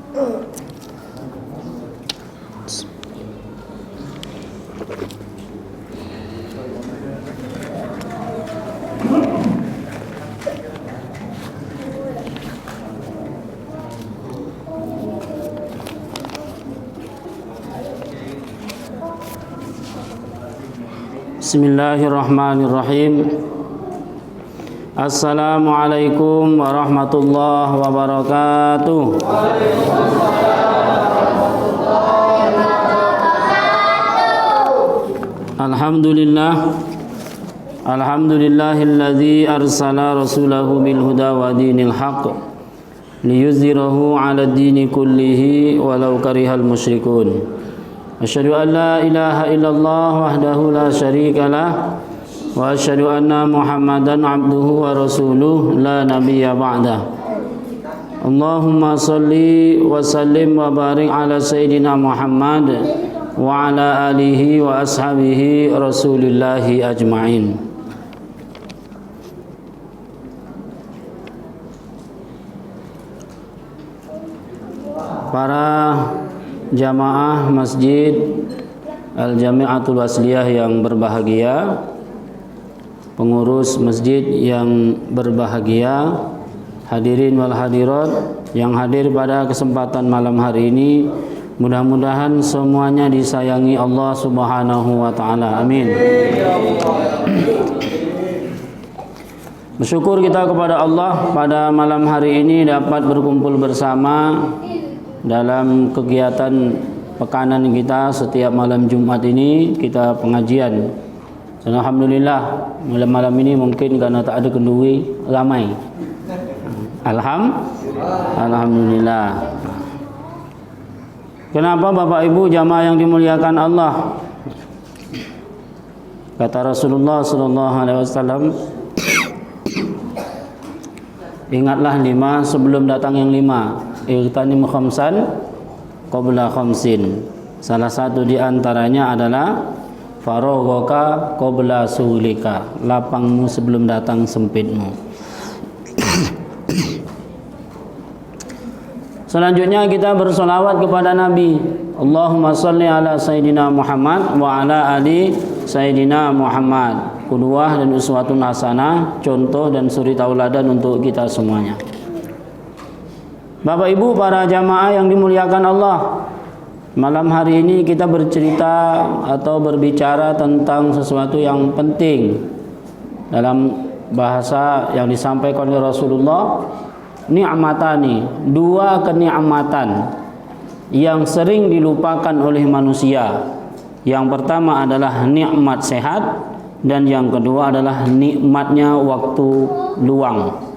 Bismillahirrahmanirrahim. Assalamualaikum warahmatullahi wabarakatuh. Alhamdulillahilladzi arsala rasulahu bil huda wa dinil haqq liyuzhirahu 'alad dini kullihi walau karihal musyrikun. Asyhadu an la ilaha illallah wahdahu la syarika lah wa asyhadu anna Muhammadan abduhu wa rasuluh la nabiyya ba'dah. Allahumma salli wa sallim wa barik ala sayyidina Muhammad wa ala alihi wa ashabihi rasulillahi ajma'in. Para jamaah Masjid Al-Jami'atul Wasliyah yang berbahagia, pengurus masjid yang berbahagia, hadirin wal hadirat yang hadir pada kesempatan malam hari ini, mudah-mudahan semuanya disayangi Allah Subhanahu wa taala. Amin. Bersyukur kita kepada Allah pada malam hari ini dapat berkumpul bersama dalam kegiatan pekanan kita. Setiap malam Jumat ini kita pengajian. Dan alhamdulillah malam-malam ini mungkin karena tak ada kenduri ramai. Alhamdulillah. Kenapa Bapak Ibu jamaah yang dimuliakan Allah? Kata Rasulullah sallallahu alaihi wasallam, ingatlah 5 sebelum datang yang 5. Irtanim khamsan qabla khamsin. Salah satu di antaranya adalah faraghaka qabla sulika. Lapangmu sebelum datang sempitmu. Selanjutnya kita bersolawat kepada Nabi. Allahumma salli ala Sayyidina Muhammad wa ala ali Sayyidina Muhammad. Qudwah dan uswatun hasanah, contoh dan suri tauladan untuk kita semuanya. Bapak Ibu para jamaah yang dimuliakan Allah, malam hari ini kita bercerita atau berbicara tentang sesuatu yang penting. Dalam bahasa yang disampaikan oleh Rasulullah, ni'matani, 2 kenikmatan yang sering dilupakan oleh manusia. Yang pertama adalah nikmat sehat, dan yang kedua adalah nikmatnya waktu luang.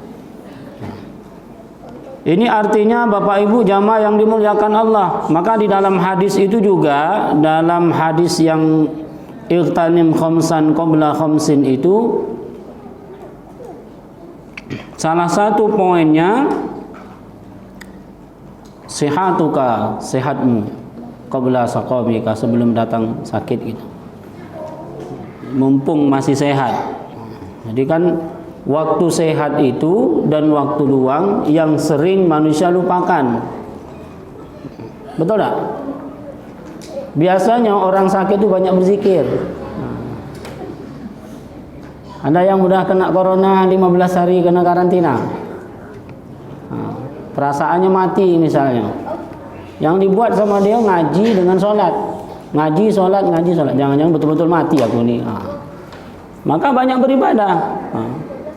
Ini artinya Bapak Ibu jamaah yang dimuliakan Allah. Maka di dalam hadis itu juga, dalam hadis yang irtanim khamsan qabla khamsin itu, salah satu poinnya sihatuka, sehatmu, qabla saqamika, sebelum datang sakit gitu. Mumpung masih sehat. Jadi kan waktu sehat itu dan waktu luang yang sering manusia lupakan. Betul tak? Biasanya orang sakit itu banyak berzikir. Ada yang udah kena corona 15 hari kena karantina. Perasaannya mati misalnya. Yang dibuat sama dia ngaji dengan sholat. Ngaji, sholat, ngaji, sholat. Jangan-jangan betul-betul mati aku nih. Maka banyak beribadah.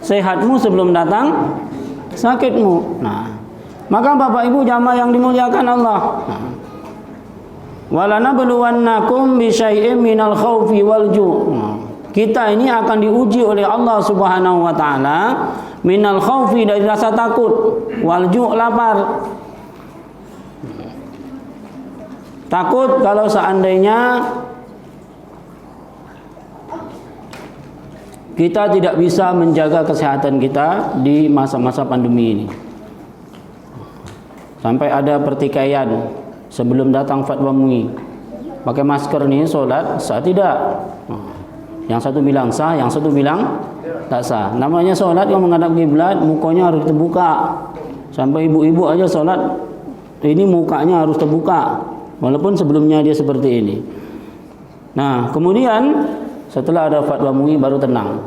Sehatmu sebelum datang sakitmu. Maka Bapak Ibu jamaah yang dimuliakan Allah, walanabluwannakum bisyai'im minal khaufi wal ju'. Kita ini akan diuji oleh Allah Subhanahu wa taala minal khaufi, dari rasa takut, wal ju', lapar. Takut kalau seandainya kita tidak bisa menjaga kesehatan kita di masa-masa pandemi ini. Sampai ada pertikaian sebelum datang fatwa MUI. Pakai masker nih sholat, sah tidak? Yang satu bilang sah, yang satu bilang tak sah. Namanya sholat yang menghadap kiblat, mukanya harus terbuka. Sampai ibu-ibu aja sholat ini mukanya harus terbuka, walaupun sebelumnya dia seperti ini. Nah, kemudian setelah ada fatwa MUI baru tenang.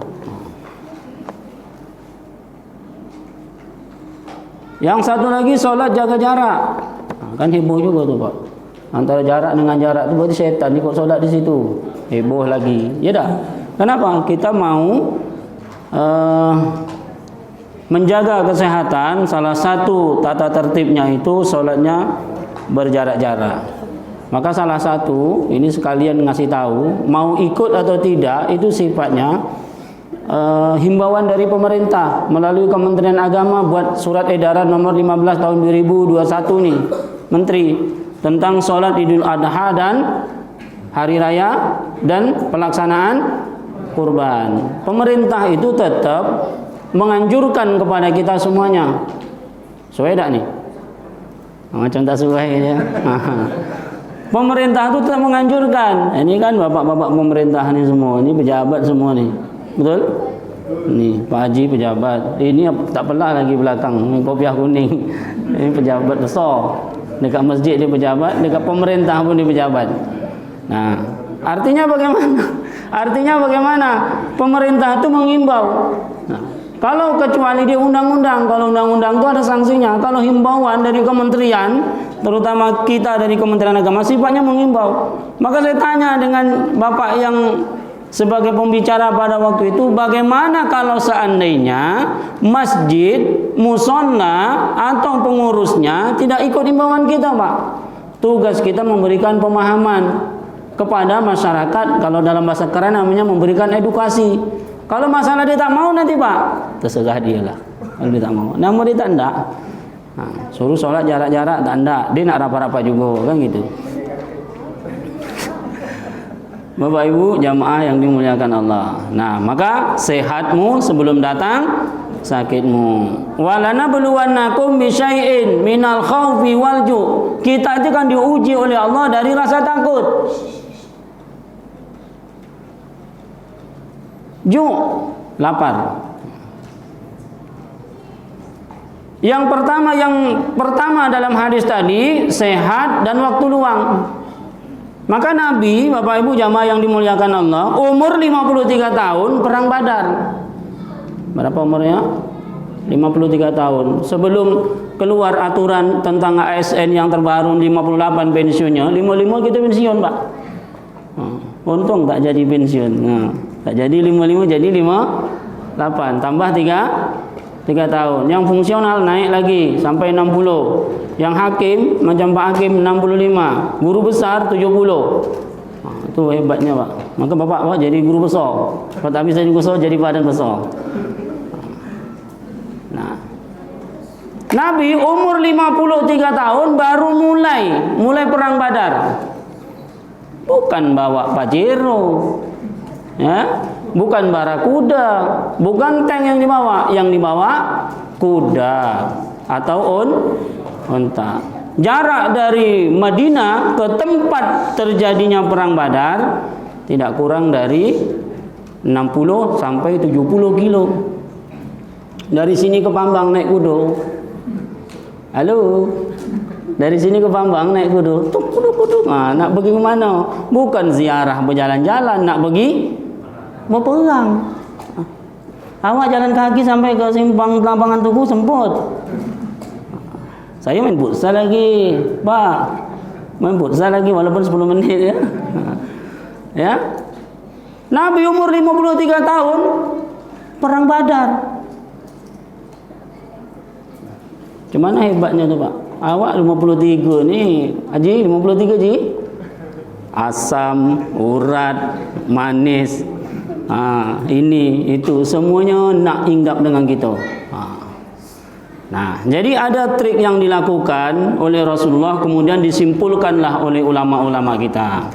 Yang satu lagi sholat jaga jarak. Kan heboh juga tuh Pak. Antara jarak dengan jarak itu berarti setan ikut sholat di situ. Heboh lagi. Ya dah. Kenapa? Kita mau menjaga kesehatan. Salah satu tata tertibnya itu sholatnya berjarak-jarak. Maka salah satu, ini sekalian ngasih tahu, mau ikut atau tidak itu sifatnya himbauan dari pemerintah melalui Kementerian Agama buat surat edaran nomor 15 tahun 2021 nih, Menteri, tentang sholat Idul Adha dan Hari Raya dan pelaksanaan kurban. Pemerintah itu tetap menganjurkan kepada kita semuanya. Sesuai tak nih? Macam tak sesuai ya. Pemerintah itu tetap menganjurkan. Ini kan bapak-bapak pemerintahan ini semua, ini pejabat semua nih, betul? Ini Pak Haji pejabat. Ini tak pelah lagi belakang, ini kopiah kuning. Ini pejabat besar. Dekat masjid dia pejabat, dekat pemerintah pun dia pejabat. Nah, artinya bagaimana? Artinya bagaimana? Pemerintah itu mengimbau. Nah, kalau kecuali dia undang-undang, kalau undang-undang itu ada sanksinya. Kalau himbauan dari kementerian, terutama kita dari Kementerian Agama, sifatnya mengimbau. Maka saya tanya dengan Bapak yang sebagai pembicara pada waktu itu, bagaimana kalau seandainya masjid, musola atau pengurusnya tidak ikut himbauan kita, Pak? Tugas kita memberikan pemahaman kepada masyarakat. Kalau dalam bahasa keren namanya memberikan edukasi. Kalau masalah dia tak mau nanti Pak, terserah dia lah. Kalau dia tak mau, namun dia tak ndak. Nah, suruh sholat jarak-jarak tak ndak. Dia nak rapat-rapat juga kan gitu. Bapak Ibu jamaah yang dimuliakan Allah. Nah, maka sehatmu sebelum datang sakitmu. Walana buluwannakum bisyai'in minal khaufi wal ju'. Kita itu kan diuji oleh Allah dari rasa takut. Lapar. Yang pertama dalam hadis tadi sehat dan waktu luang. Maka Nabi, Bapak Ibu jamaah yang dimuliakan Allah, umur 53 tahun perang Badar. Berapa umurnya? 53 tahun. Sebelum keluar aturan tentang ASN yang terbaru 58 pensiunnya, 55 kita pensiun, Pak. Untung tak jadi pensiun. Nah, tak jadi 55 jadi 58 tambah 3 tahun. Yang fungsional naik lagi sampai 60. Yang hakim macam Pak Hakim 65. Guru besar 70. Itu hebatnya Pak. Maka Bapak jadi guru besar. Kalau tak bisa guru besar jadi badan besar. Nah, Nabi umur 53 tahun baru mulai perang Badar. Bukan bawa Pajero, ya, bukan barakuda, bukan tank yang dibawa kuda atau unta. Jarak dari Madinah ke tempat terjadinya perang Badar tidak kurang dari 60 sampai 70 kilo. Dari sini ke Pambang naik kuda. Halo. Dari sini ke Pambang naik kuda. Kudu. Nah, nak pergi ke mana? Bukan ziarah berjalan-jalan, nak pergi berperang. Awak jalan kaki sampai ke simpang Lapangan Tugu semput. Saya main futsal lagi, Pak. Main futsal lagi walaupun 10 menit ya. Ya. Nabi umur 53 tahun perang Badar. Gimana hebatnya tuh, Pak? Awak 53 nih, Haji 53 Ji. Asam, urat, manis. Ini itu semuanya nak hinggap dengan kita. Nah, jadi ada trik yang dilakukan oleh Rasulullah kemudian disimpulkanlah oleh ulama-ulama kita.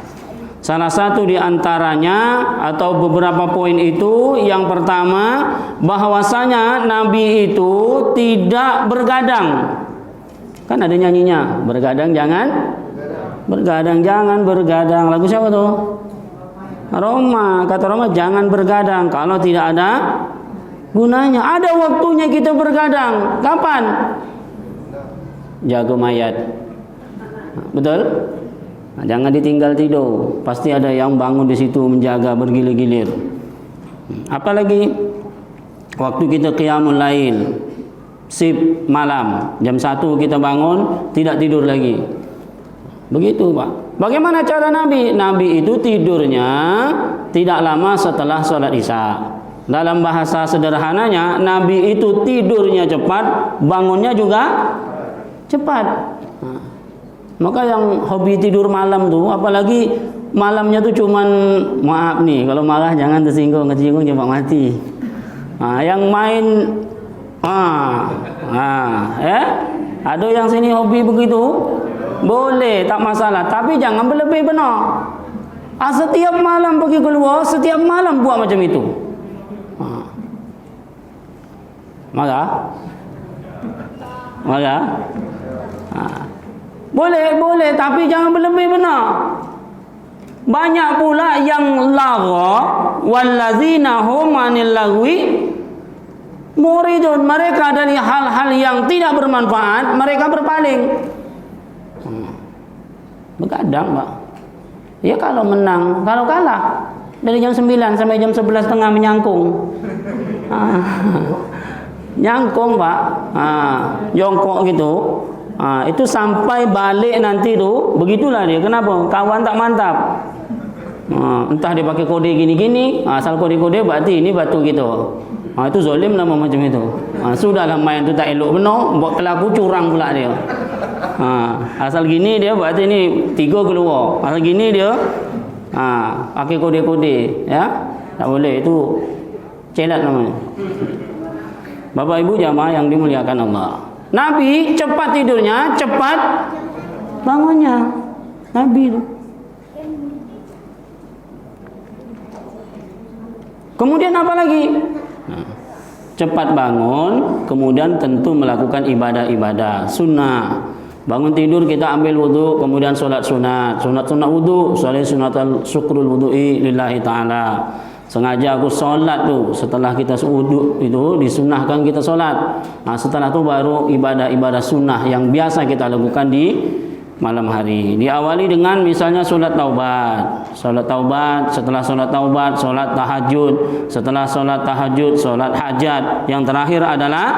Salah satu di antaranya atau beberapa poin itu, yang pertama bahwasanya Nabi itu tidak bergadang. Kan ada nyanyinya, bergadang jangan bergadang. Lagu siapa tuh? Roma. Kata Roma jangan bergadang kalau tidak ada gunanya. Ada waktunya kita bergadang. Kapan? Jaga mayat. Betul? Jangan ditinggal tidur. Pasti ada yang bangun di situ menjaga bergilir-gilir. Apalagi waktu kita qiyamul lail, sib malam, jam 1 kita bangun, tidak tidur lagi. Begitu, Pak. Bagaimana cara Nabi? Nabi itu tidurnya tidak lama setelah sholat isya. Dalam bahasa sederhananya, Nabi itu tidurnya cepat, bangunnya juga cepat. Maka yang hobi tidur malam tuh, apalagi malamnya tuh cuman, maaf nih, kalau marah jangan tersinggung, kesinggung cepat mati. Yang main, ada yang sini hobi begitu, boleh, tak masalah, tapi jangan berlebih benar. Setiap malam pergi keluar, setiap malam buat macam itu. Marah? Boleh, tapi jangan berlebih benar. Banyak pula yang lagha, wallazina hum 'anil lagwi muridun. Mereka dari hal-hal yang tidak bermanfaat, mereka berpaling. Begadang, Pak. Ya kalau menang, kalau kalah dari jam 9 sampai jam 11.30 menyangkung. Nyangkung, Pak. Jongkok gitu. Itu sampai balik nanti tuh begitulah dia. Kenapa? Kawan tak mantap. Entah dia pakai kode gini-gini, asal kode-kode berarti ini batu gitu. Itu zalim nama macam itu. Sudahlah main tu tak elok benar, buat kelaku curang pula dia. Asal gini dia berarti ini 3 keluar. Asal gini dia pakai kode-kode, ya. Tak boleh, itu celat namanya. Bapak Ibu jamaah yang dimuliakan Allah. Nabi cepat tidurnya, cepat bangunnya. Nabi itu. Kemudian apa lagi? Cepat bangun, kemudian tentu melakukan ibadah-ibadah sunnah. Bangun tidur kita ambil wudu, kemudian solat sunat. Sunat wudu, solat sunatul syukrul wudu'i lillahi ta'ala. Sengaja aku solat tu, setelah kita wudu itu disunahkan kita solat. Setelah itu baru ibadah-ibadah sunnah yang biasa kita lakukan di malam hari. Diawali dengan misalnya solat taubat. Solat taubat, setelah solat taubat, solat tahajud. Setelah solat tahajud, solat hajat. Yang terakhir adalah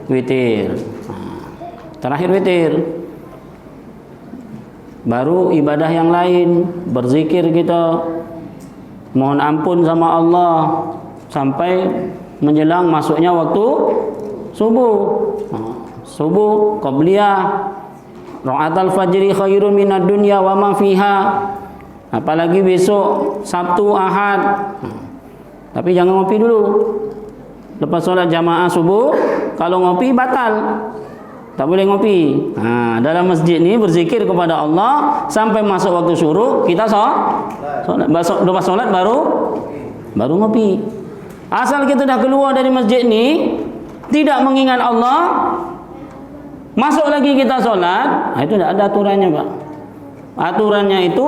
witir. Terakhir witir. Baru ibadah yang lain, berzikir kita, mohon ampun sama Allah sampai menjelang masuknya waktu subuh. Subuh qabliyah, ra'atul fajri khairun minad dunya wa ma fiha. Apalagi besok Sabtu Ahad. Tapi jangan ngopi dulu. Lepas solat jamaah subuh, kalau ngopi batal. Tak boleh ngopi. Dalam masjid ni berzikir kepada Allah sampai masuk waktu syuruk, kita solat. Lepas solat baru ngopi. Asal kita dah keluar dari masjid ni tidak mengingat Allah, masuk lagi kita solat, itu tidak ada aturannya, Pak. Aturannya itu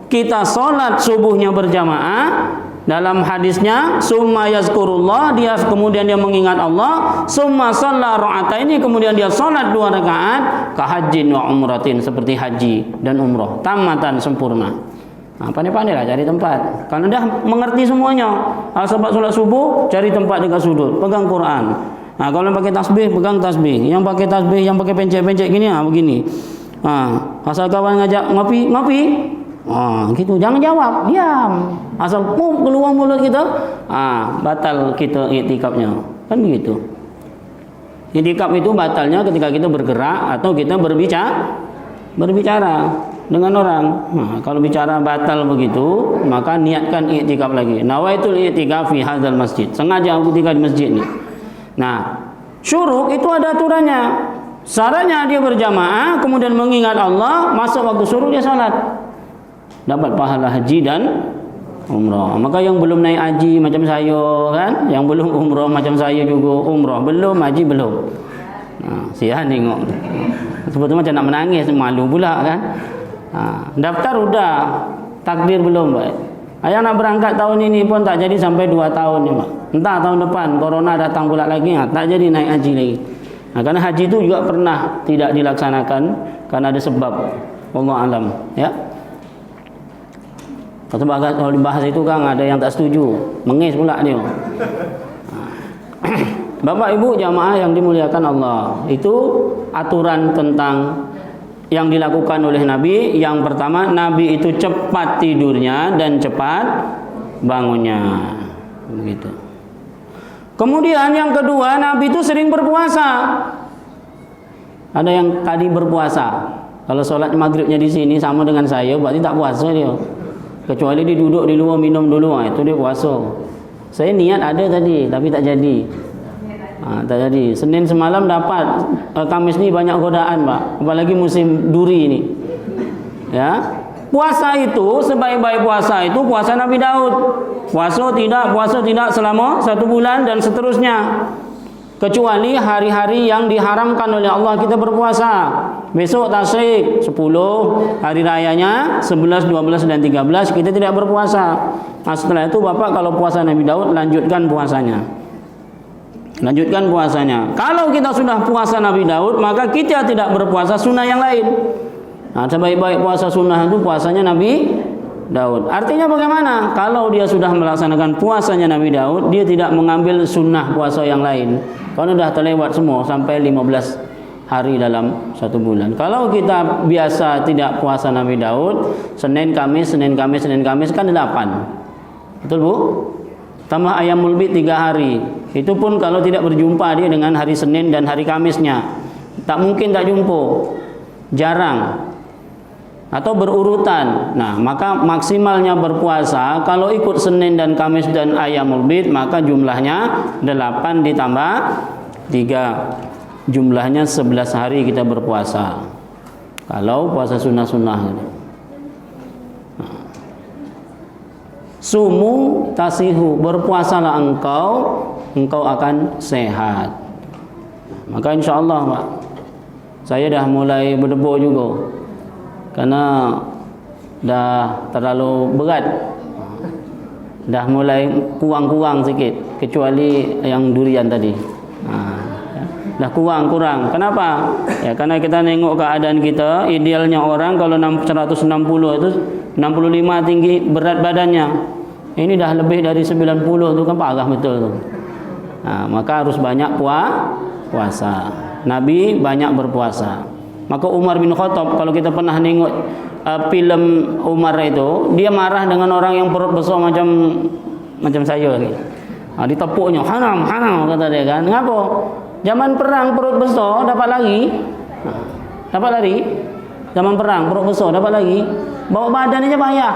kita solat subuhnya berjamaah. Dalam hadisnya, summa yazkurullah, dia kemudian dia mengingat Allah, summa shalla ra'ataini, kemudian dia salat 2 rakaat, kahajjin wa umratin, seperti haji dan umrah, tamatan sempurna. Pandai-pandailah cari tempat. Kalau dah mengerti semuanya, sebab solat subuh cari tempat dekat sudut, pegang Quran. Kalau pakai tasbih, pegang tasbih. Yang pakai tasbih, yang pakai pencet-pencet gini, begini. Asal kawan ngajak ngopi. Gitu, jangan jawab, diam. Asal keluar mulut kita, batal kita iktikafnya. Kan begitu. Iktikaf itu batalnya ketika kita bergerak atau kita berbicara dengan orang. Kalau bicara batal begitu, maka niatkan iktikaf lagi. Nawaitul iktikaf fi hadzal masjid. Sengaja aku iktikaf di masjid ni. Syuruk itu ada aturannya. Syaratnya dia berjamaah, kemudian mengingat Allah, masuk waktu syuruk dia salat. Dapat pahala haji dan umrah. Maka yang belum naik haji macam saya kan, yang belum umrah macam saya juga, umrah belum, haji belum. Sihan tengok. Sebetulnya macam nak menangis, malu pula kan. Daftar udah, takdir belum, Pak. Ayah nak berangkat tahun ini pun tak jadi sampai 2 tahun ni, Pak. Entah tahun depan corona datang pula lagi, tak jadi naik haji lagi. Karena haji itu juga pernah tidak dilaksanakan karena ada sebab, wallahu alam, ya. Kalau dibahas itu kan ada yang tak setuju, mengis pula dia. Bapak Ibu jamaah yang dimuliakan Allah, itu aturan tentang yang dilakukan oleh Nabi. Yang pertama, Nabi itu cepat tidurnya dan cepat bangunnya, begitu. Kemudian yang kedua, Nabi itu sering berpuasa. Ada yang tadi berpuasa, kalau sholat maghribnya di sini sama dengan saya, berarti tak puasa dia. Kecuali dia duduk di luar minum dulu, itu dia puasa. Saya niat ada tadi, tapi tak jadi. Tak jadi. Senin semalam dapat, Kamis ni banyak godaan, Pak. Apalagi musim duri ini. Ya, puasa itu, sebaik-baik puasa itu puasa Nabi Daud. Puasa tidak selama 1 bulan dan seterusnya. Kecuali hari-hari yang diharamkan oleh Allah kita berpuasa. Besok tasyrik 10, hari rayanya 11, 12 dan 13 kita tidak berpuasa. Nah, setelah itu Bapak kalau puasa Nabi Daud lanjutkan puasanya. Lanjutkan puasanya. Kalau kita sudah puasa Nabi Daud, maka kita tidak berpuasa sunnah yang lain. Nah, sebaik-baik puasa sunnah itu puasanya Nabi Daud. Artinya bagaimana? Kalau dia sudah melaksanakan puasanya Nabi Daud, dia tidak mengambil sunnah puasa yang lain. Karena sudah terlewat semua sampai 15 hari dalam 1 bulan. Kalau kita biasa tidak puasa Nabi Daud, Senin Kamis kan 8. Betul Bu? Tambah ayamul bid 3 hari. Itu pun kalau tidak berjumpa dia dengan hari Senin dan hari Kamisnya. Tak mungkin tak jumpa. Jarang. Atau berurutan. Nah, maka maksimalnya berpuasa kalau ikut Senin dan Kamis dan ayamul bid, maka jumlahnya 8 ditambah 3. Jumlahnya 11 hari kita berpuasa. Kalau puasa sunnah-sunnah. Sumu tasihu, berpuasalah engkau akan sehat. Maka insyaAllah Pak, saya dah mulai berdebur juga, karena dah terlalu berat, dah mulai kurang sikit, kecuali yang durian tadi. Dah kurang. Kenapa? Ya, karena kita nengok keadaan kita, idealnya orang kalau 160 itu 65 tinggi berat badannya. Ini dah lebih dari 90 tu kan parah betul tu. Maka harus banyak puasa. Nabi banyak berpuasa. Maka Umar bin Khattab, kalau kita pernah nengok filem Umar itu, dia marah dengan orang yang perut besar macam saya ni. Ditepuknya, haram kata dia kan. Kenapa? Zaman perang perut besar dapat lari. Zaman perang perut besar dapat lari. Bawa badan aja payah.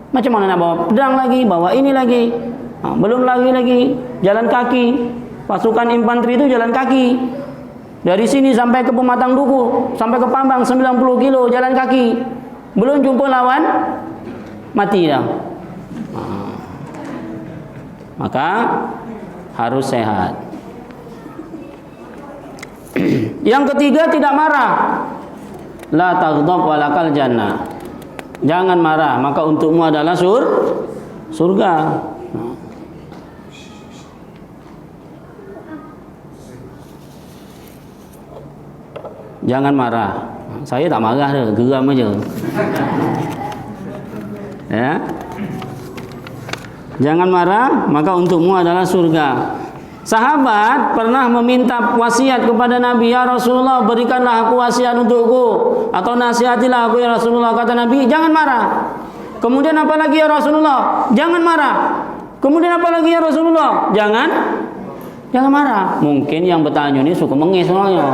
Macam mana nak bawa pedang lagi, bawa ini lagi. Belum lari lagi, jalan kaki. Pasukan infanteri itu jalan kaki. Dari sini sampai ke Pematang Duku, sampai ke Pambang 90 kilo jalan kaki. Belum jumpa lawan, mati dah. Maka harus sehat. Yang ketiga, tidak marah. La taghdab walakal jannah. Jangan marah, maka untukmu adalah surga. Jangan marah. Saya tak marah dah, geram aja. Ya. Jangan marah, maka untukmu adalah surga. Sahabat pernah meminta wasiat kepada Nabi, ya Rasulullah, berikanlah aku wasiat untukku, atau nasihatilah aku ya Rasulullah. Kata Nabi, jangan marah. Kemudian apa lagi ya Rasulullah? Jangan marah. Kemudian apa lagi ya Rasulullah? Jangan marah. Mungkin yang bertanya ni suka mengis orangnya.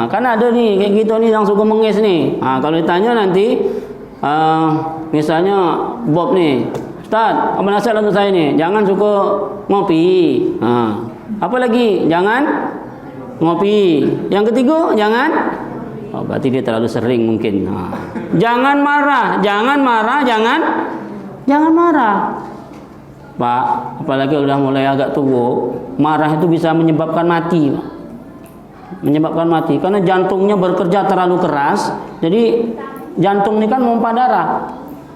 Kan ada ni kayak gitu ni yang suka mengis ni. Kalau ditanya nanti, misalnya Bob ni, Ustaz, apa nasihat untuk saya ni? Jangan suka ngopi. Apa lagi? Jangan ngopi. Yang ketiga, jangan. Berarti dia terlalu sering mungkin. Jangan marah. Jangan marah. Pak, apalagi udah mulai agak tua, marah itu bisa menyebabkan mati, Pak. Menyebabkan mati. Karena jantungnya bekerja terlalu keras. Jadi jantung ini kan memompa darah.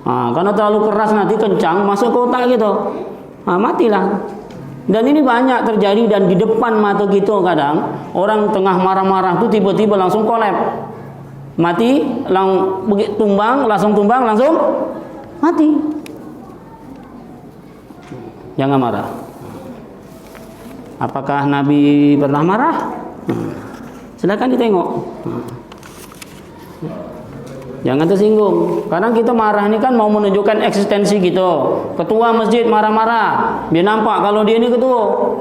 Karena terlalu keras nanti kencang masuk ke otak gitu. Matilah. Dan ini banyak terjadi dan di depan mata kita kadang orang tengah marah-marah tuh tiba-tiba langsung kolap. Mati, tumbang, langsung mati. Jangan marah. Apakah Nabi pernah marah? Silakan ditengok. Jangan tersinggung. Kadang kita marah ini kan mau menunjukkan eksistensi kita. Ketua masjid marah-marah, dia nampak kalau dia ini ketua.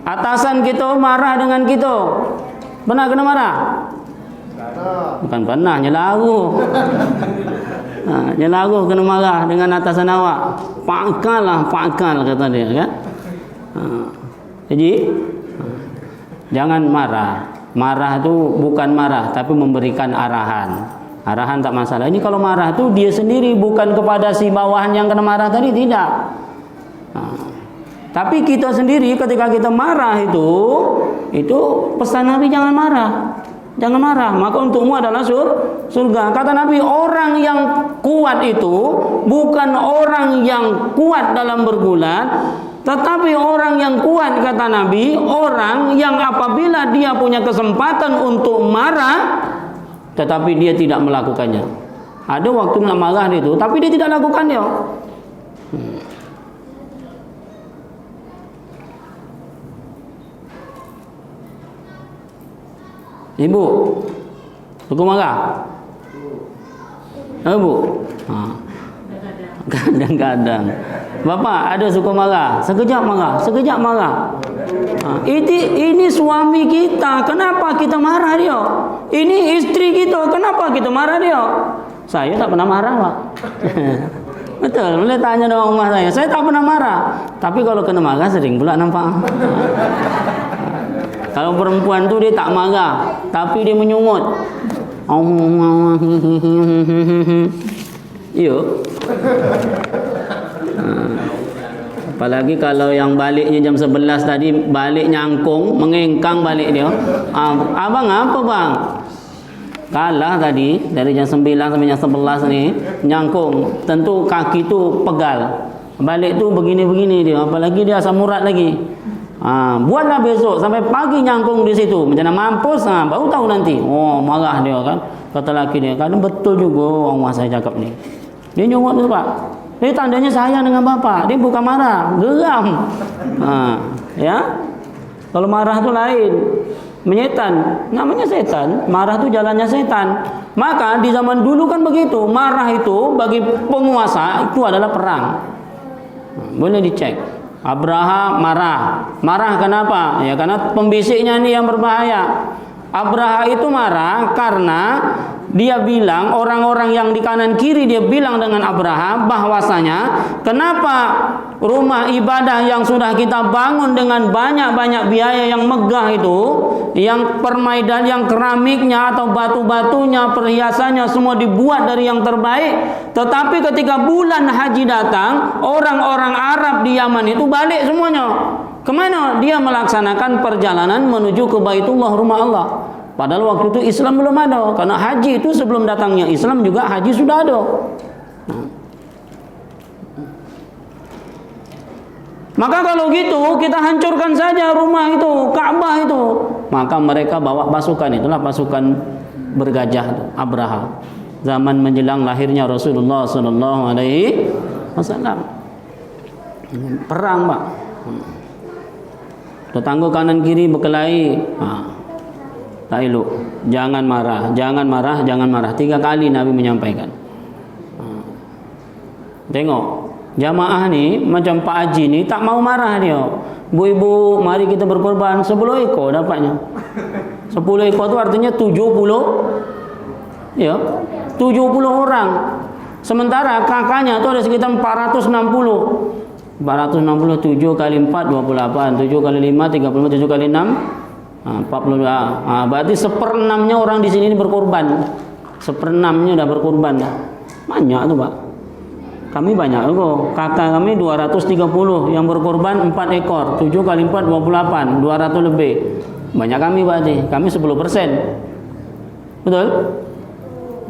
Atasan kita marah dengan kita. Pernah kena marah? Bukan pernah, nyelaru. Nyelaru kena marah dengan atasan awak. Pakal kata dia kan. Jadi jangan marah. Marah itu bukan marah tapi memberikan arahan. Arahan tak masalah. Ini kalau marah tu dia sendiri, bukan kepada si bawahan yang kena marah tadi, tidak. Tapi kita sendiri ketika kita marah itu pesan Nabi jangan marah. Jangan marah, maka untukmu adalah surga. Kata Nabi, orang yang kuat itu bukan orang yang kuat dalam bergulat, tetapi orang yang kuat, kata Nabi, orang yang apabila dia punya kesempatan untuk marah, tetapi dia tidak melakukannya. Ada waktu nak marah itu, tapi dia tidak lakukannya. Ibu, suka marah? Ibu? Kadang-kadang. Bapak ada suka marah? Sekejap marah. Ini suami kita, kenapa kita marah dia? Ini istri kita, kenapa kita marah dia? Saya tak pernah marah, Pak. Betul, boleh tanya dengan rumah saya tak pernah marah. Tapi kalau kena marah sering pula nampak. Kalau perempuan tu dia tak marah, tapi dia menyungut. Ya. Apalagi kalau yang baliknya jam 11 tadi, balik nyangkung, mengengkang balik dia. Abang apa bang? Kalah tadi, dari jam 9 sampai jam 11 ni, nyangkung. Tentu kaki tu pegal. Balik tu begini-begini dia, apalagi dia asam urat lagi. Buatlah besok sampai pagi nyangkung di situ. Macam mana mampus, baru tahu nanti. Oh, marah dia kan. Kata laki dia, kadang betul juga orang saya cakap ni. Dia nyungut tu Pak. Ini tandanya sayang dengan bapak. Dia bukan marah, geram. Ya. Kalau marah tu lain. Menyetan. Namanya setan. Marah tu jalannya setan. Maka di zaman dulu kan begitu. Marah itu bagi penguasa itu adalah perang. Boleh dicek. Abraha marah. Marah kenapa? Ya karena pembisiknya ni yang berbahaya. Abraha itu marah karena dia bilang, orang-orang yang di kanan kiri dia bilang dengan Abraha bahwasanya kenapa rumah ibadah yang sudah kita bangun dengan banyak-banyak biaya yang megah itu, yang permaidan, yang keramiknya atau batu-batunya, perhiasannya semua dibuat dari yang terbaik, tetapi ketika bulan haji datang, orang-orang Arab di Yaman itu balik semuanya. Kemana? Dia melaksanakan perjalanan menuju ke Baitullah, rumah Allah. Padahal waktu itu Islam belum ada. Karena haji itu sebelum datangnya Islam juga haji sudah ada. Maka kalau gitu kita hancurkan saja rumah itu, Ka'bah itu. Maka mereka bawa pasukan, itulah pasukan bergajah itu, Abraha. Zaman menjelang lahirnya Rasulullah sallallahu alaihi wasallam. Perang, Pak. Tetangga kanan kiri berkelahi. Tak elok. Jangan marah, jangan marah, jangan marah. 3 kali Nabi menyampaikan. Tengok, jamaah ni macam Pak Haji ni tak mau marah dia. Bu-ibu, mari kita berkorban. 10 ekor dapatnya. 10 ekor tu artinya 70. Ya, 70 orang. Sementara kakaknya tu ada sekitar 460. 467 kali 4 28, 7 kali 5 35, 7 kali 6 42. Berarti 1/6-nya orang di sini berkorban. 1/6-nya dah berkorban dah. Banyak tu, Pak. Kami banyak tu. Kakak kami 230 yang berkorban 4 ekor. 7 kali 4 28, 200 lebih. Banyak kami berarti. Kami 10%. Betul?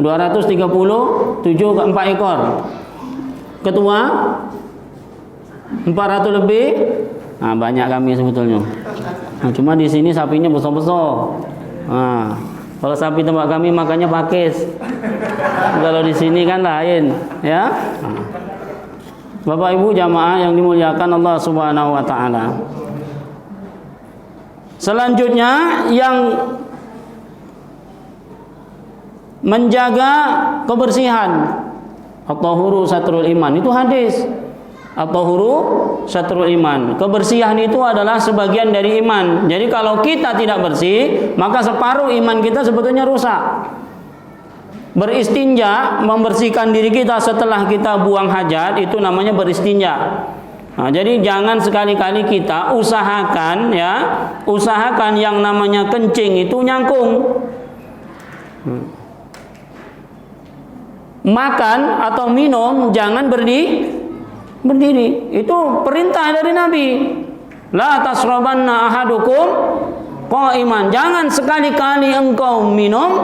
230 7 ke 4 ekor. Ketua 400 lebih Nah, banyak kami sebetulnya. Nah, cuma di sini sapinya besar-besar. Nah, kalau sapi tempat kami makannya pakis. Kalau di sini kan lain, ya. Bapak Ibu jamaah yang dimuliakan Allah Subhanahu wa taala. Selanjutnya yang menjaga kebersihan. At-tahuru satrul iman. Itu hadis. At-tahuru satrul iman. Kebersihan itu adalah sebagian dari iman. Jadi kalau kita tidak bersih, maka separuh iman kita sebetulnya rusak. Beristinja, membersihkan diri kita setelah kita buang hajat, itu namanya beristinja. Nah, jadi jangan sekali-kali kita usahakan yang namanya kencing itu nyangkung. Makan atau minum jangan berdiri. Itu perintah dari Nabi. La tasrabanna ahadukum qa'iman. Jangan sekali-kali engkau minum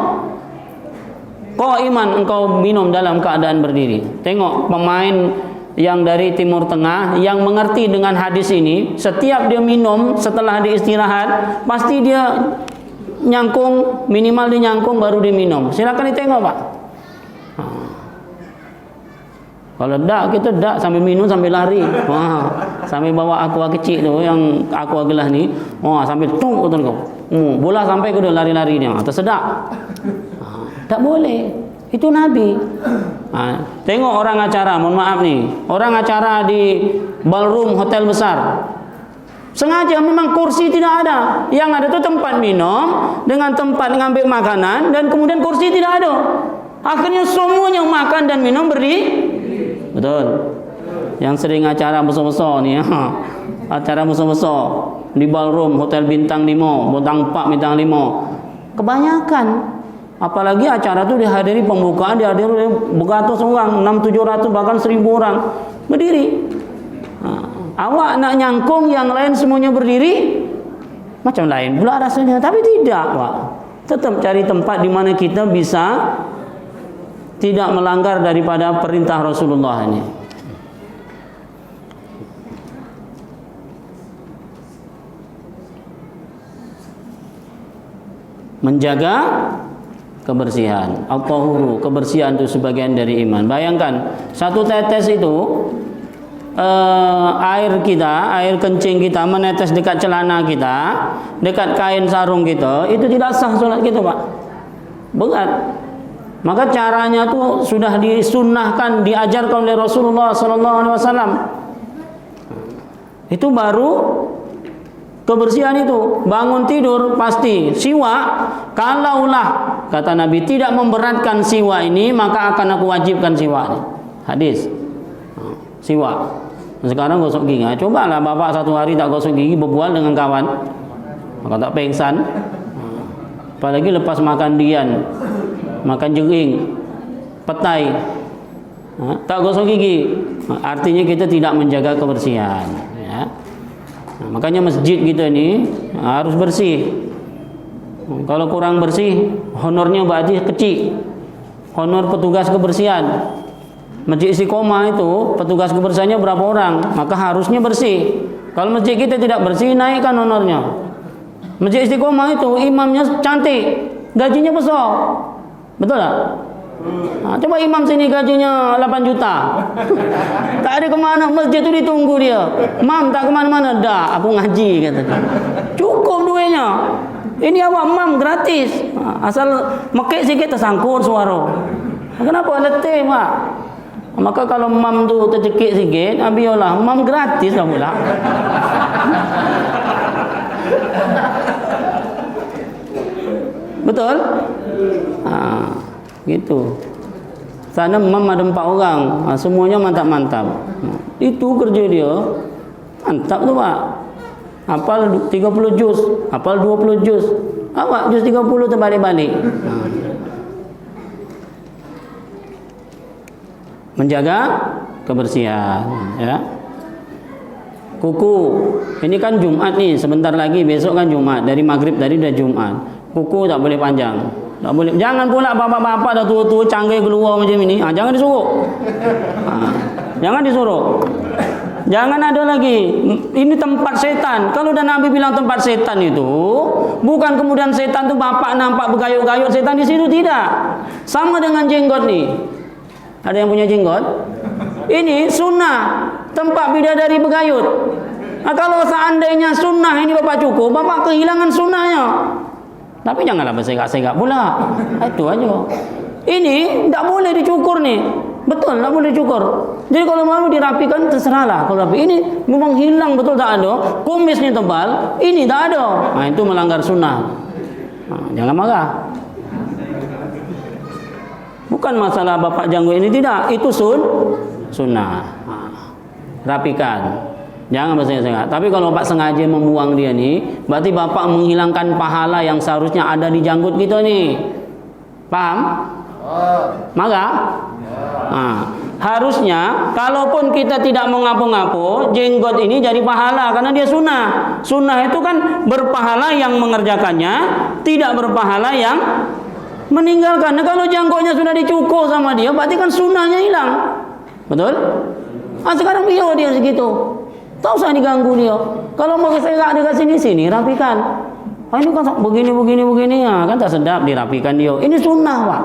qa'iman, engkau minum dalam keadaan berdiri. Tengok pemain yang dari Timur Tengah yang mengerti dengan hadis ini, setiap dia minum setelah dia istirahat pasti dia nyangkung, minimal dia nyangkung baru dia minum. Silakan ditengok Pak. Kalau kita sambil minum sambil lari, sambil bawa aqua kecil tu yang aqua gelas ni, sambil tung betul kau, bola sampai ke dia lari-lari dia, tersedak. Tak boleh. Itu Nabi. Tengok orang acara, mohon maaf nih, orang acara di ballroom hotel besar. Sengaja memang kursi tidak ada. Yang ada itu tempat minum dengan tempat ngambil makanan dan kemudian kursi tidak ada. Akhirnya semuanya makan dan minum berdiri. Betul. Yang sering acara besar-besar nih, acara besar-besar di ballroom hotel bintang 5, bintang 4, bintang 5. Kebanyakan. Apalagi acara itu dihadiri pembukaan, dihadiri oleh beratus orang, 600-700 bahkan 1000 orang berdiri. Awak nak nyangkung, yang lain semuanya berdiri, macam lain pula rasanya. Tapi tidak, Pak. Tetap cari tempat di mana kita bisa tidak melanggar daripada perintah Rasulullah ini. Menjaga kebersihan. At-tahuru, kebersihan itu sebagian dari iman. Bayangkan, satu tetes itu air kencing kita menetes dekat celana kita, dekat kain sarung kita, itu tidak sah solat kita, Pak. Berat. Maka caranya itu sudah disunnahkan, diajarkan oleh Rasulullah SAW. Itu baru kebersihan itu. Bangun tidur pasti siwak. Kalaulah kata Nabi tidak memberatkan siwak ini, maka akan aku wajibkan siwak ini. Hadis. Siwak. Sekarang gosok gigi. Cobalah bapak satu hari tak gosok gigi, berbual dengan kawan, maka tak pengsan. Apalagi lepas makan dian, makan jering, petai, tak gosok gigi, artinya kita tidak menjaga kebersihan, ya. Makanya masjid kita ini harus bersih. Kalau kurang bersih, honornya berarti kecil. Honor petugas kebersihan. Masjid Istiqomah itu petugas kebersihannya berapa orang? Maka harusnya bersih. Kalau masjid kita tidak bersih, naikkan honornya. Masjid Istiqomah itu imamnya cantik, gajinya besar. Betul tak? Coba imam sini gajinya 8 juta. Tak ada kemana, masjid itu ditunggu dia. Mam tak kemana-mana. Dah, aku ngaji kata dia. Cukup duitnya. Ini awak mam gratis. Asal mekik sikit tersangkur suara. Kenapa letih, Pak? Maka kalau mam tu tercekik sikit, biarlah mam gratis lah pula. Betul? Gitu. Sana mam ada 4 orang, semuanya mantap-mantap. Itu kerja dia. Mantap tu, Pak. Hafal 30 juz, hafal 20 juz. Awak juz 30 terbalik-balik. Menjaga kebersihan, ya. Kuku, ini kan Jumat nih, sebentar lagi besok kan Jumat. Dari maghrib tadi udah Jumat. Kuku tak boleh panjang, tak boleh. Jangan pula bapak-bapak dah tua-tua canggih keluar macam ini. Jangan disuruh. Jangan disuruh. Jangan ada lagi. Ini tempat setan. Kalau udah Nabi bilang tempat setan itu, bukan kemudian setan itu bapak nampak bergayut-gayut setan di situ, tidak. Sama dengan jenggot nih. Ada yang punya jenggot? Ini sunnah. Tempat bidadari bergayut. Nah, kalau seandainya sunnah ini bapak cukup, bapak kehilangan sunnahnya. Tapi janganlah bersegak-segak pula. Itu aja. Ini tidak boleh dicukur nih. Betul, tidak boleh dicukur. Jadi kalau mau dirapikan terserahlah. Kalau rapi ini memang hilang betul tak ada. Kumisnya tebal, ini tak ada. Nah, itu melanggar sunnah. Nah, jangan marah. Bukan masalah bapak janggut ini tidak. Itu sunnah. Nah, rapikan. Jangan bersegak-segak. Tapi kalau bapak sengaja membuang dia nih, berarti bapak menghilangkan pahala yang seharusnya ada di janggut kita nih. Paham? Maka harusnya kalaupun kita tidak mengapu-ngapu, jenggot ini jadi pahala karena dia sunnah. Sunnah itu kan berpahala yang mengerjakannya, tidak berpahala yang meninggalkan. Nah, kalau janggutnya sudah dicukur sama dia, berarti kan sunnahnya hilang. Betul? Nah, sekarang dia segitu. Tak usah diganggu dia. Kalau mau saya dekat sini rapikan. Ini kan begini ya, kan tak sedap dirapikan dia. Ini sunnah, Pak.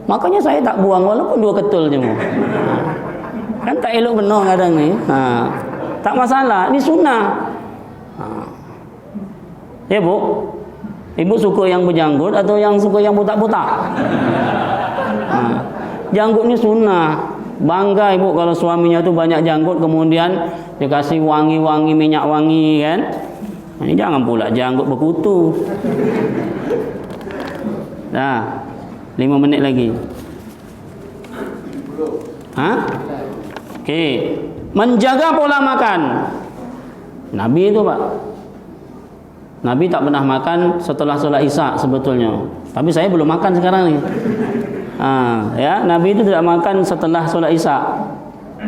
Makanya saya tak buang walaupun 2 ketul je. Kan tak elok benar kadang ni. Tak masalah, ini sunnah. Ya, Bu. Ibu suka yang berjanggut atau yang suka yang butak-butak? Janggut ni sunnah. Bangga ibu kalau suaminya tu banyak janggut, kemudian dikasih wangi-wangi, minyak wangi kan. Ini jangan pula janggut berkutu. Dah 5 menit lagi. Okey. Menjaga pola makan. Nabi itu, Pak. Nabi tak pernah makan setelah solat Isya sebetulnya. Tapi saya belum makan sekarang ni. Ya, Nabi itu tidak makan setelah solat Isya.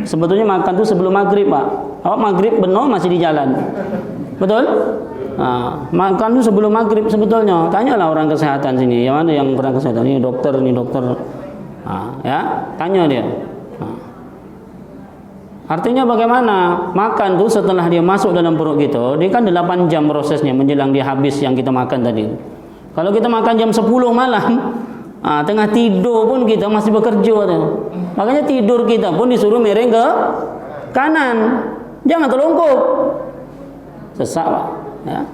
Sebetulnya makan tu sebelum maghrib, Pak. Awak maghrib benar masih di jalan. Betul? Makan tu sebelum maghrib sebetulnya. Tanyalah orang kesehatan sini. Yang mana yang orang kesehatan? Ini dokter. Ya, tanya dia. Artinya bagaimana? Makan tu setelah dia masuk dalam perut kita, dia kan 8 jam prosesnya menjelang dia habis yang kita makan tadi. Kalau kita makan jam 10 malam, tengah tidur pun kita masih bekerja tu. Makanya tidur kita pun disuruh miring ke kanan. Jangan terlungkup. Sesak, Pak. Ya.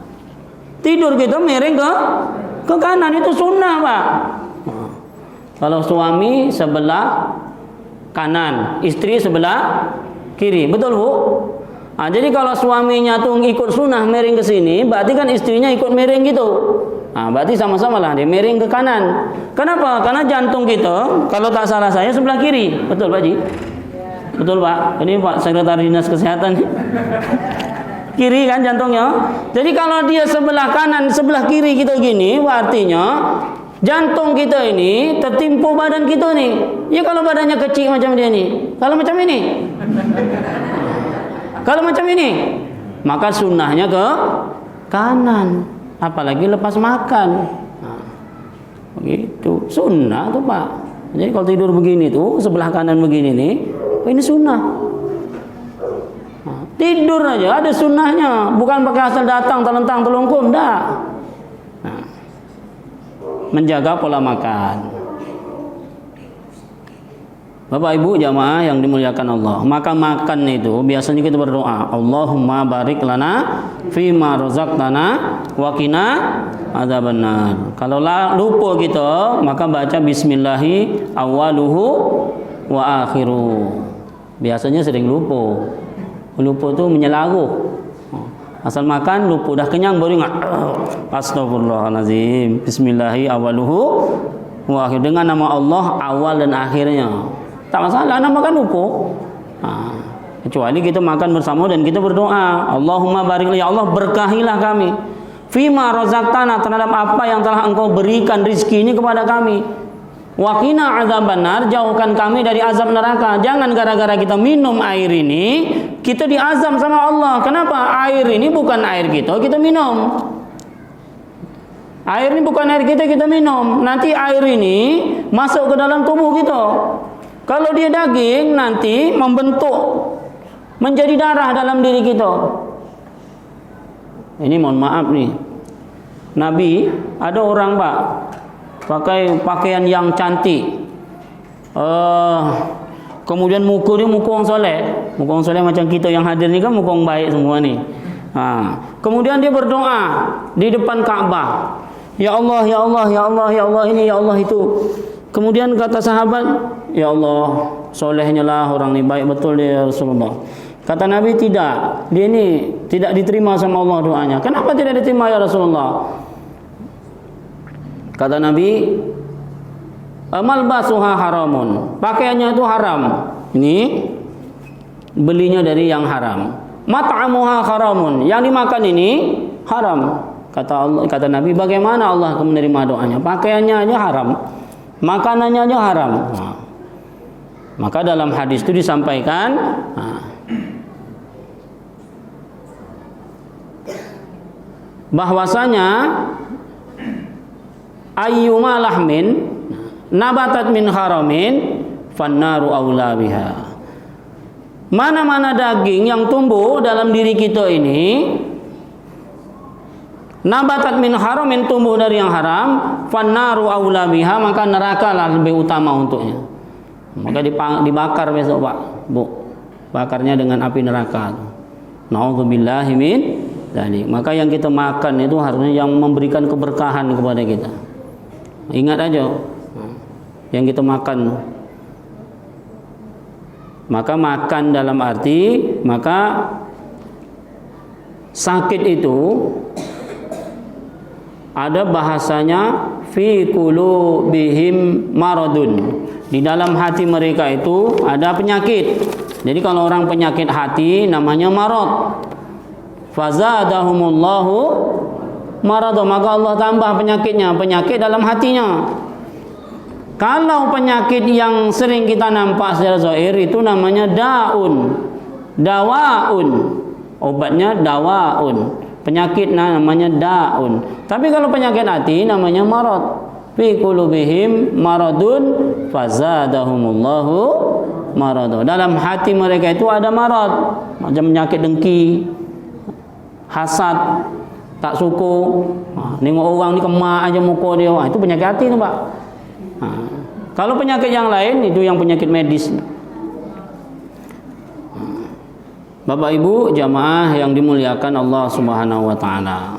Tidur kita miring ke kanan, itu sunnah, Pak. Kalau suami sebelah kanan, istri sebelah kiri. Betul, Bu? Jadi kalau suaminya tuh ikut sunnah miring ke sini, berarti kan istrinya ikut miring gitu. Berarti sama-sama lah dia miring ke kanan. Kenapa? Karena jantung kita, kalau tak salah saya, sebelah kiri. Betul, Pak Ji? Betul, Pak. Ini Pak Sekretaris Dinas Kesehatan. Kiri kan jantungnya. Jadi kalau dia sebelah kanan, sebelah kiri kita gini, artinya jantung kita ini tertimpu badan kita nih. Ya kalau badannya kecil macam dia nih. Kalau macam ini. Kalau macam ini, maka sunnahnya ke kanan. Apalagi lepas makan. Begitu. Sunnah tuh, Pak. Jadi kalau tidur begini tuh, sebelah kanan begini nih, ini sunnah. Tidur aja ada sunnahnya. Bukan pakai asal datang, telentang, telungkum. Dah. Menjaga pola makan. Bapak Ibu jamaah yang dimuliakan Allah, maka makan itu biasanya kita berdoa, Allahumma barik lana fima razaqtana wa qina adzabannar. Kalau lupa kita, maka baca bismillahi awwaluhu wa akhiru. Biasanya sering lupa. Lupa tu menyelaruh. Asal makan lupa, dah kenyang baru ingat. Astagfirullahalazim. Bismillahi awwaluhu wa akhiru, dengan nama Allah awal dan akhirnya. Tak masalah, nak makan lupa. Kecuali kita makan bersama dan kita berdoa, Allahumma barik, ya Allah berkahilah kami fima razaqtana, terhadap apa yang telah engkau berikan rizki ini kepada kami. Wa qina adzabannar, jauhkan kami dari azab neraka. Jangan gara-gara kita minum air ini kita diazab sama Allah. Kenapa? Air ini bukan air kita minum. Air ini bukan air kita minum. Nanti air ini masuk ke dalam tubuh kita. Kalau dia daging, nanti membentuk menjadi darah dalam diri kita. Ini mohon maaf nih, Nabi ada orang Pak pakai pakaian yang cantik, kemudian muka dia muka orang soleh. Muka orang soleh macam kita yang hadir ni kan muka orang baik semua ni. Kemudian dia berdoa di depan Kaabah, ya Allah, ya Allah, ya Allah, ya Allah ini, ya Allah itu. Kemudian kata sahabat, ya Allah, solehnya lah orang ni, baik betul dia Rasulullah. Kata Nabi, tidak, dia ni tidak diterima sama Allah doanya. Kenapa tidak diterima ya Rasulullah? Kata Nabi, malbasuha haramun, pakaiannya itu haram. Ini belinya dari yang haram. Mat'amuha haramun, yang dimakan ini haram. Kata Nabi, bagaimana Allah akan menerima doanya? Pakaiannya aja haram, makanannya aja haram. Maka dalam hadis itu disampaikan, bahwasanya ayyuma lahmin nabatat min haramin fannaru aula biha. Mana-mana daging yang tumbuh dalam diri kita ini nabatat min haramin, tumbuh dari yang haram, fannaru aula biha, maka neraka lah lebih utama untuknya. Maka dibakar besok Pak, Bu. Bakarnya dengan api neraka. Nauzubillahi min dzalik. Maka yang kita makan itu harusnya yang memberikan keberkahan kepada kita. Ingat aja yang kita makan. Maka makan dalam arti, maka sakit itu ada bahasanya fi qulubihim maradun. Di dalam hati mereka itu ada penyakit. Jadi kalau orang penyakit hati namanya marad. Fazadahumullahu marad, maka Allah tambah penyakitnya, penyakit dalam hatinya. Kalau penyakit yang sering kita nampak secara zahir itu namanya daun, dawaun, obatnya dawaun. Penyakit namanya daun. Tapi kalau penyakit hati namanya marad. Fi qulubihim maradun fazadahumullahu marad. Dalam hati mereka itu ada marad, macam penyakit dengki, hasad, tak suka, nengok orang ni kemak aja muka dia, itu penyakit hati tu Pak. Kalau penyakit yang lain itu yang penyakit medis. Bapak Ibu jamaah yang dimuliakan Allah Subhanahu wa taala.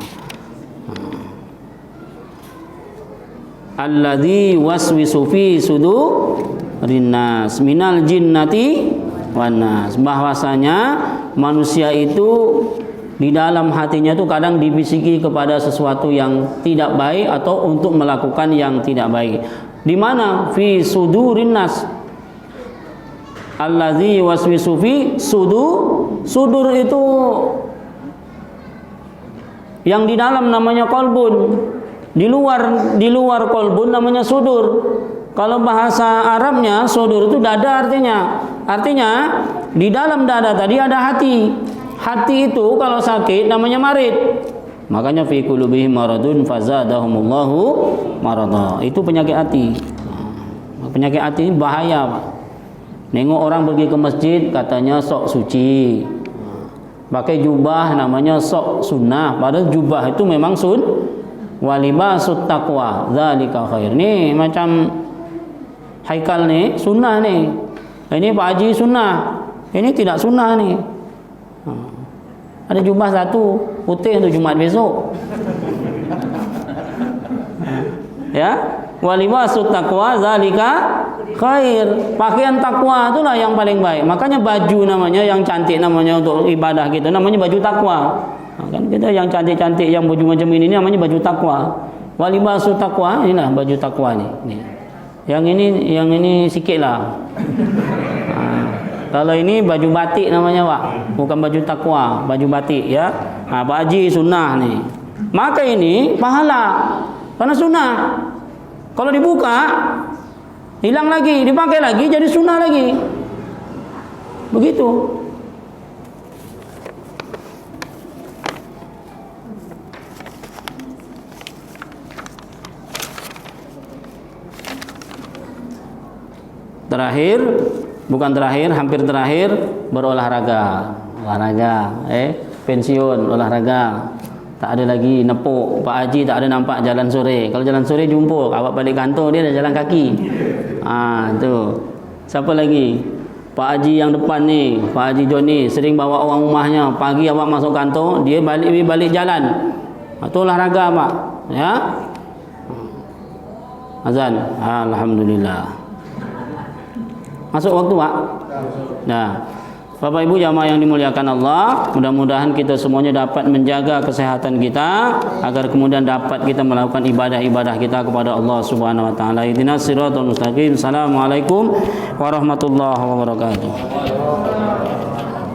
Alladzi waswisu fi sudurin nas minal jinnati wan nas. Bahwasanya manusia itu di dalam hatinya itu kadang dibisiki kepada sesuatu yang tidak baik atau untuk melakukan yang tidak baik. Di mana? Fi sudurin nas. Allazi waswisu fi sudur itu yang di dalam namanya qalbun, di luar qalbun namanya sudur. Kalau bahasa Arabnya sudur itu dada artinya di dalam dada tadi ada hati. Hati itu kalau sakit namanya marid. Makanya fi qulubihim maradun fazadahumullahu marada. Itu penyakit hati. Penyakit hati ini bahaya Pak. Nengok orang pergi ke masjid katanya sok suci, pakai jubah namanya sok sunnah, padahal jubah itu memang walibasut taqwa dzalika khair. Nih macam Haikal nih sunnah nih, ini Pak Haji sunnah, ini tidak sunnah nih. Ada jubah satu putih untuk Jumat besok, ya. Walibasut taqwa dzalika khair. Pakaian takwa itulah yang paling baik. Makanya baju namanya yang cantik namanya untuk ibadah kita namanya baju takwa. Kan kita yang cantik-cantik yang baju macam ini namanya baju takwa. Walibasut taqwa, inilah baju takwa ni. Yang ini sikitlah. Kalau ini baju batik namanya Pak, bukan baju takwa, baju batik ya. Pak Haji sunnah nih. Maka ini pahala karena sunnah. Kalau dibuka hilang lagi, dipakai lagi jadi sunnah lagi. Begitu. Terakhir bukan terakhir, hampir terakhir, berolahraga. Pensiun olahraga. Tak ada lagi nepuk. Pak Haji tak ada nampak jalan sore. Kalau jalan sore jumpa, awak balik kantor dia dah jalan kaki. Tu. Siapa lagi? Pak Haji yang depan ni, Pak Haji Joni sering bawa orang rumahnya. Pagi awak masuk kantor, dia balik jalan. Tu olahraga Pak. Ya. Azan. Alhamdulillah. Masuk waktu Pak? Nah. Bapak Ibu jamaah yang dimuliakan Allah, mudah-mudahan kita semuanya dapat menjaga kesehatan kita agar kemudian dapat kita melakukan ibadah-ibadah kita kepada Allah Subhanahu wa taala. Ihdinas siratal mustaqim. Assalamualaikum warahmatullahi wabarakatuh.